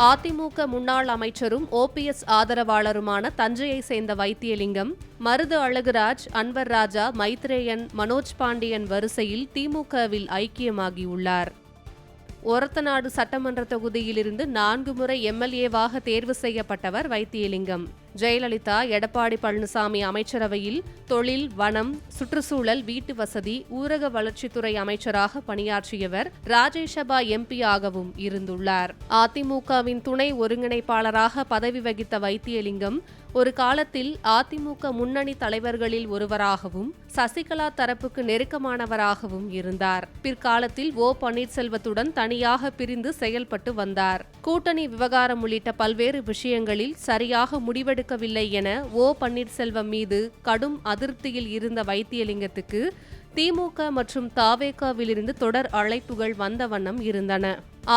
அதிமுக முன்னாள் அமைச்சரும் ஓபிஎஸ் ஆதரவாளருமான தஞ்சையை சேர்ந்த வைத்தியலிங்கம், மருது அழகுராஜ், அன்வர் ராஜா, மைத்ரேயன், மனோஜ் பாண்டியன் வரிசையில் திமுகவில் ஐக்கியமாகியுள்ளார். ஒரத்தநாடு சட்டமன்ற தொகுதியிலிருந்து 4 முறை எம்எல்ஏவாக தேர்வு செய்யப்பட்டவர் வைத்தியலிங்கம். ஜெயலலிதா, எடப்பாடி பழனிசாமி அமைச்சரவையில் தொழில், வனம், சுற்றுச்சூழல், வீட்டு வசதி, ஊரக வளர்ச்சித்துறை அமைச்சராக பணியாற்றியவர். ராஜ்யசபா எம்பியாகவும் இருந்துள்ளார். அதிமுகவின் துணை ஒருங்கிணைப்பாளராக பதவி வகித்த வைத்தியலிங்கம் ஒரு காலத்தில் அதிமுக முன்னணி தலைவர்களில் ஒருவராகவும் சசிகலா தரப்புக்கு நெருக்கமானவராகவும் இருந்தார். பிற்காலத்தில் ஓ பன்னீர்செல்வத்துடன் தனியாக பிரிந்து செயல்பட்டு வந்தார். கூட்டணி விவகாரம் உள்ளிட்ட பல்வேறு விஷயங்களில் சரியாக முடிவெடுக்கவில்லை என ஓ பன்னீர்செல்வம் மீது கடும் அதிருப்தியில் இருந்த வைத்தியலிங்கத்துக்கு திமுக மற்றும் தவேகாவிலிருந்து தொடர் அழைப்புகள் வந்த வண்ணம் இருந்தன.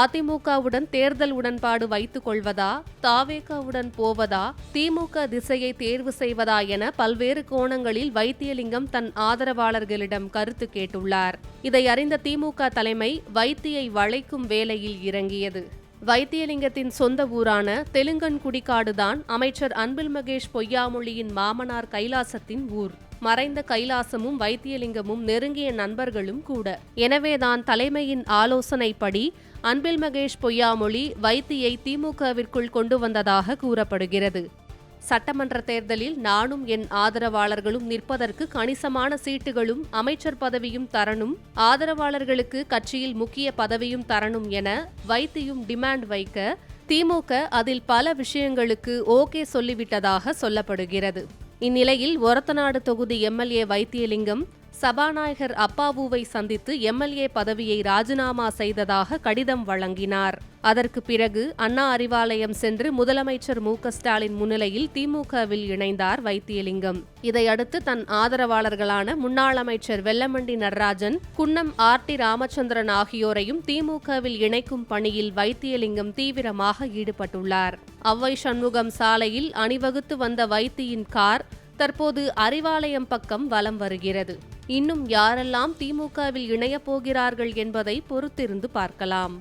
அதிமுகவுடன் தேர்தல் உடன்பாடு வைத்துக் கொள்வதா, தவேகாவுடன் போவதா, திமுக திசையை தேர்வு செய்வதா என பல்வேறு கோணங்களில் வைத்தியலிங்கம் தன் ஆதரவாளர்களிடம் கருத்து கேட்டுள்ளார். இதை அறிந்த திமுக தலைமை வைத்தியை வளைக்கும் வேலையில் இறங்கியது. வைத்தியலிங்கத்தின் சொந்த ஊரான தெலுங்கன்குடிக்காடுதான் அமைச்சர் அன்பில் மகேஷ் பொய்யாமொழியின் மாமனார் கைலாசத்தின் ஊர். மறைந்த கைலாசமும் வைத்தியலிங்கமும் நெருங்கிய நண்பர்களும் கூட. எனவேதான் தலைமையின் ஆலோசனைப்படி அன்பில் மகேஷ் பொய்யாமொழி வைத்தியை திமுகவிற்குள் கொண்டு வந்ததாக கூறப்படுகிறது. சட்டமன்ற தேர்தலில் நானும் என் ஆதரவாளர்களும் நிற்பதற்கு கணிசமான சீட்டுகளும் அமைச்சர் பதவியும் தரணும், ஆதரவாளர்களுக்கு கட்சியில் முக்கிய பதவியும் தரணும் என வைத்தியும் டிமாண்ட் வைக்க திமுக அதில் பல விஷயங்களுக்கு ஓகே சொல்லிவிட்டதாக சொல்லப்படுகிறது. இந்நிலையில் ஒரத்தநாடு தொகுதி எம்எல்ஏ வைத்தியலிங்கம் சபாநாயகர் அப்பாவுவை சந்தித்து எம்எல்ஏ பதவியை ராஜினாமா செய்ததாக கடிதம் வழங்கினார். அதற்கு பிறகு அண்ணா அறிவாலயம் சென்று முதலமைச்சர் மு.க.ஸ்டாலின் முன்னிலையில் திமுகவில் இணைந்தார் வைத்தியலிங்கம். இதையடுத்து தன் ஆதரவாளர்களான முன்னாள் அமைச்சர் வெல்லமண்டி நடராஜன், குன்னம் ஆர்.டி. ராமச்சந்திரன் ஆகியோரையும் திமுகவில் இணைக்கும் பணியில் வைத்தியலிங்கம் தீவிரமாக ஈடுபட்டுள்ளார். ஔவை சண்முகம் சாலையில் அணிவகுத்து வந்த வைத்தியின் கார் தற்போது அறிவாலயம் பக்கம் வலம் வருகிறது. இன்னும் யாரெல்லாம் திமுகவில் இணையப் போகிறார்கள் என்பதை பொறுத்திருந்து பார்க்கலாம்.